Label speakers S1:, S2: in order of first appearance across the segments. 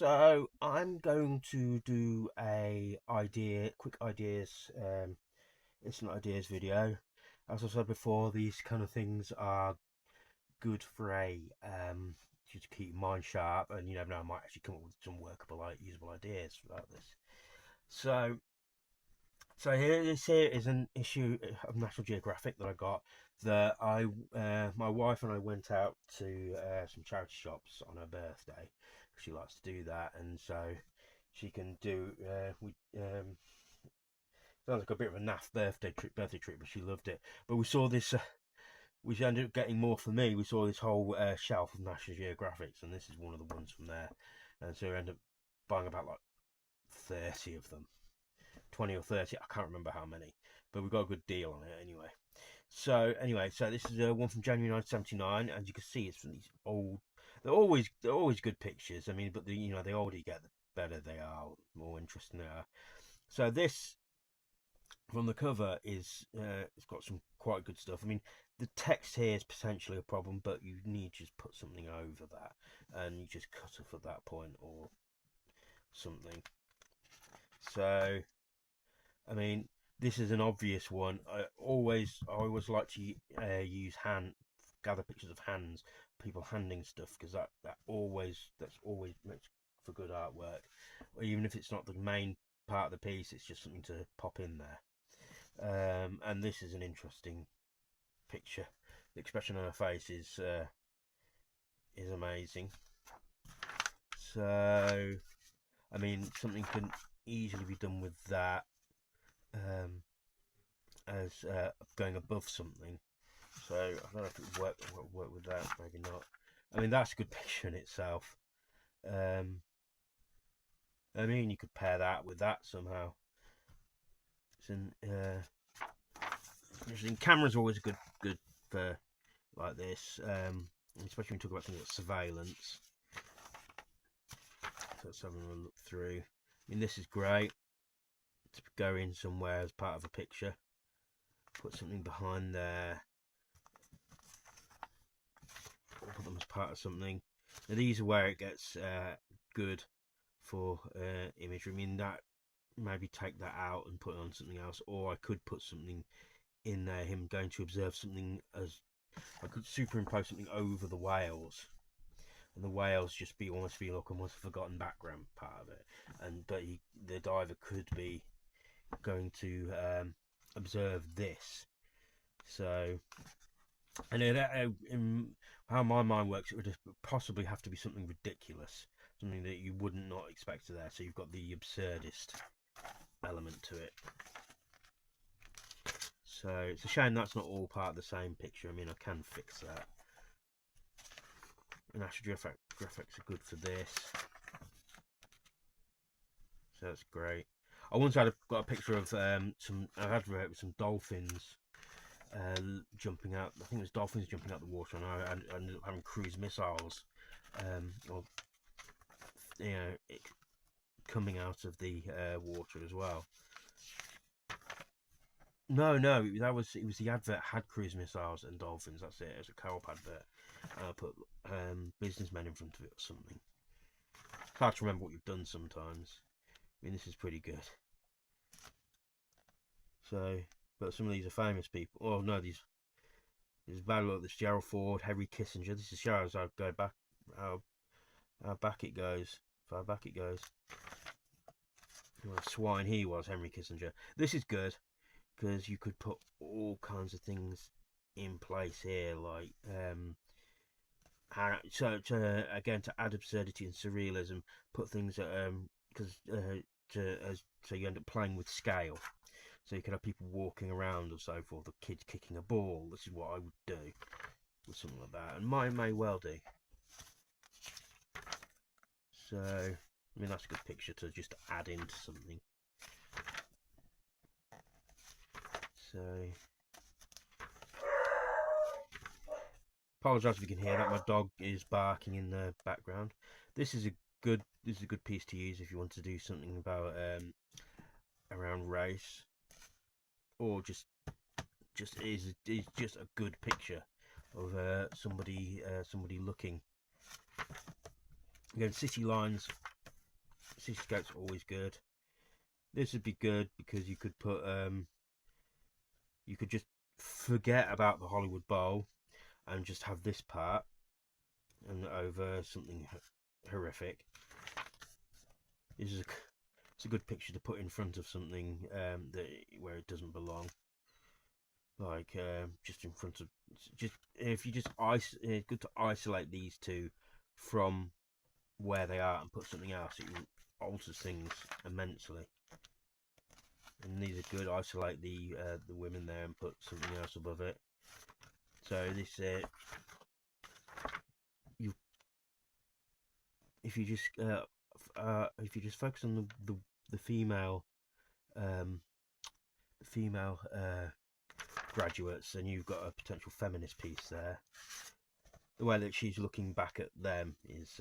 S1: So I'm going to do a quick ideas, instant ideas video. As I said before, these kind of things are good for just to keep your mind sharp, and you never know, I might actually come up with some workable, usable ideas about this. So, here is an issue of National Geographic that I got. My wife and I went out to some charity shops on her birthday. She likes to do that, and so she can do. We Sounds like a bit of a naff birthday treat, but she loved it. But we saw this. We ended up getting more for me. We saw this whole shelf of National Geographics, and this is one of the ones from there. And so we ended up buying about like 30 of them, 20 or 30. I can't remember how many, but we got a good deal on it anyway. So this is one from January 1979. As you can see, it's from these old. They're always good pictures. I mean, but the older you get, the better they are, the more interesting they are. So this from the cover is it's got some quite good stuff. I mean, the text here is potentially a problem, but you need to just put something over that, and you just cut off at that point or something. So, I mean, this is an obvious one. I always like to gather pictures of hands, people handing stuff, because that's always makes for good artwork. Or even if it's not the main part of the piece, it's just something to pop in there. And this is an interesting picture. The expression on her face is amazing. So, I mean, something can easily be done with that as going above something. So I don't know if it would work with that. Maybe not. I mean, that's a good picture in itself. I mean, you could pair that with that somehow. Cameras are always good for like this, especially when you talk about things like surveillance. So let's have a look through. I mean, this is great to go in somewhere as part of a picture. Put something behind there. Put them as part of something. Now these are where it gets good for imagery. I mean, that maybe take that out and put it on something else, or I could put something in there, him going to observe something, as I could superimpose something over the whales, and the whales just almost be like almost a forgotten background part of it, but the diver could be going to observe this. So, and how my mind works, it would possibly have to be something ridiculous, something that you wouldn't not expect to there. So you've got the absurdist element to it. So it's a shame that's not all part of the same picture. I mean, I can fix that. National Geographics are good for this, so that's great. I once got a picture of some dolphins jumping out. I think it was dolphins jumping out the water, and I ended up having cruise missiles, or coming out of the water as well. No, it was the advert had cruise missiles and dolphins. That's it. It was a co-op advert. I put businessmen in front of it or something. It's hard to remember what you've done sometimes. I mean, this is pretty good. So, but some of these are famous people. Oh no, there's Battle of this Gerald Ford, Henry Kissinger. This is shows how go back, how back it goes, far back it goes. What a swine he was, Henry Kissinger. This is good, because you could put all kinds of things in place here, like again, to add absurdity and surrealism, put things so you end up playing with scale. So you can have people walking around or so forth, or kids kicking a ball. This is what I would do with something like that, and mine may well do. So, I mean, that's a good picture to just add into something. So, apologise if you can hear that. My dog is barking in the background. This is a good piece to use if you want to do something about around race, or just is just a good picture of somebody looking. Again, city lines cityscape's always good. This would be good because you could put you could just forget about the Hollywood Bowl and just have this part and over something horrific. This is it's a good picture to put in front of something that where it doesn't belong. Like just in front of just if you just it's good to isolate these two from where they are and put something else. It alters things immensely. And these are good. Isolate the women there and put something else above it. So this you if you just focus on the female graduates, and you've got a potential feminist piece there. The way that she's looking back at them is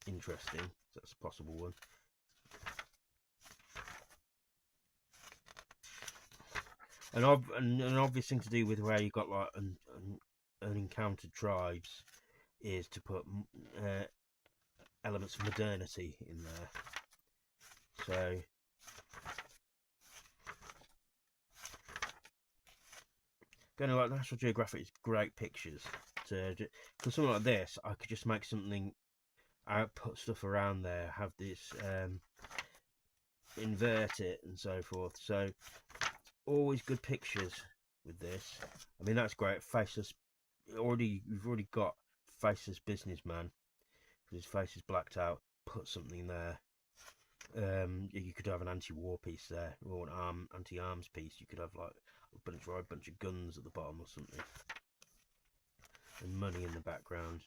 S1: interesting. So that's a possible one. An obvious thing to do with where you've got like unencountered tribes is to put elements of modernity in there. So going to like National Geographic is great pictures. For something like this, I could just make something out, put stuff around there, have this invert it and so forth. So always good pictures with this. I mean, that's great. Faceless. You've already got faceless businessman. His face is blacked out. Put something there. You could have an anti-war piece there, or an anti-arms piece. You could have like a bunch of guns at the bottom or something, and money in the background.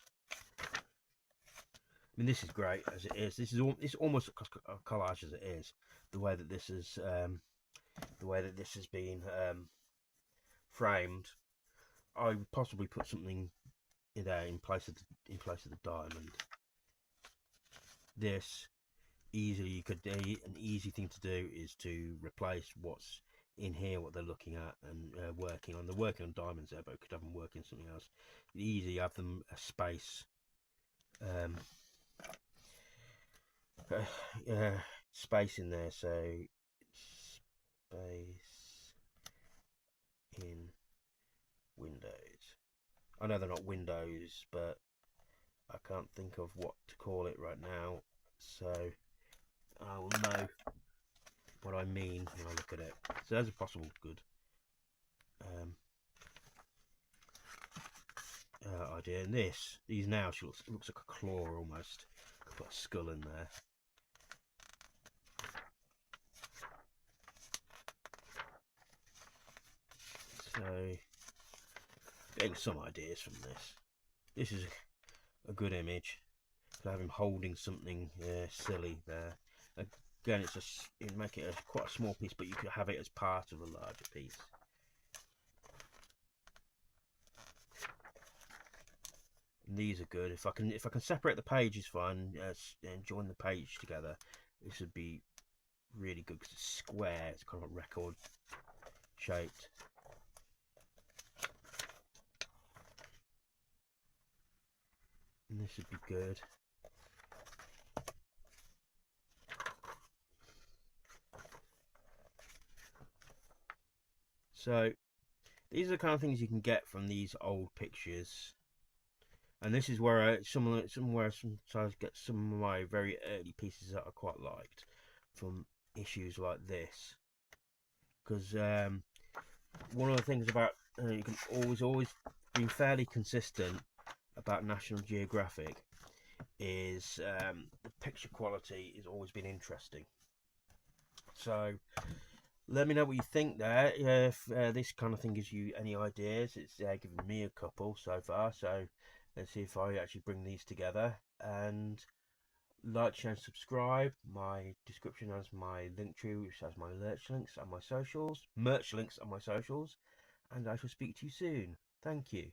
S1: I mean, this is great as it is. It's almost a collage as it is. The way that this is, been framed. I would possibly put something in there in place of the diamond. This easily you could do. An easy thing to do is to replace what's in here, what they're looking at and working on. They're working on diamonds there, but could have them working something else. You easily have them a space. Space in there, so space in windows. I know they're not windows, but I can't think of what to call it right now, so I will know what I mean when I look at it. So there's a possible good idea. And these now, she looks like a claw almost. Could put a skull in there. So, getting some ideas from this. This is a good image. To have him holding something silly there. Again, it'd make it quite a small piece, but you could have it as part of a larger piece. And these are good. If I can separate the pages fine and join the page together, this would be really good because it's square. It's kind of like record shaped. And this would be good. So these are the kind of things you can get from these old pictures, and this is where I sometimes get some of my very early pieces that I quite liked from issues like this. Because one of the things about you can always be fairly consistent about National Geographic is the picture quality has always been interesting. So let me know what you think there. If this kind of thing gives you any ideas. It's given me a couple so far. So let's see if I actually bring these together. And like, share, and subscribe. My description has my link tree, which has my merch links and my socials. And I shall speak to you soon. Thank you.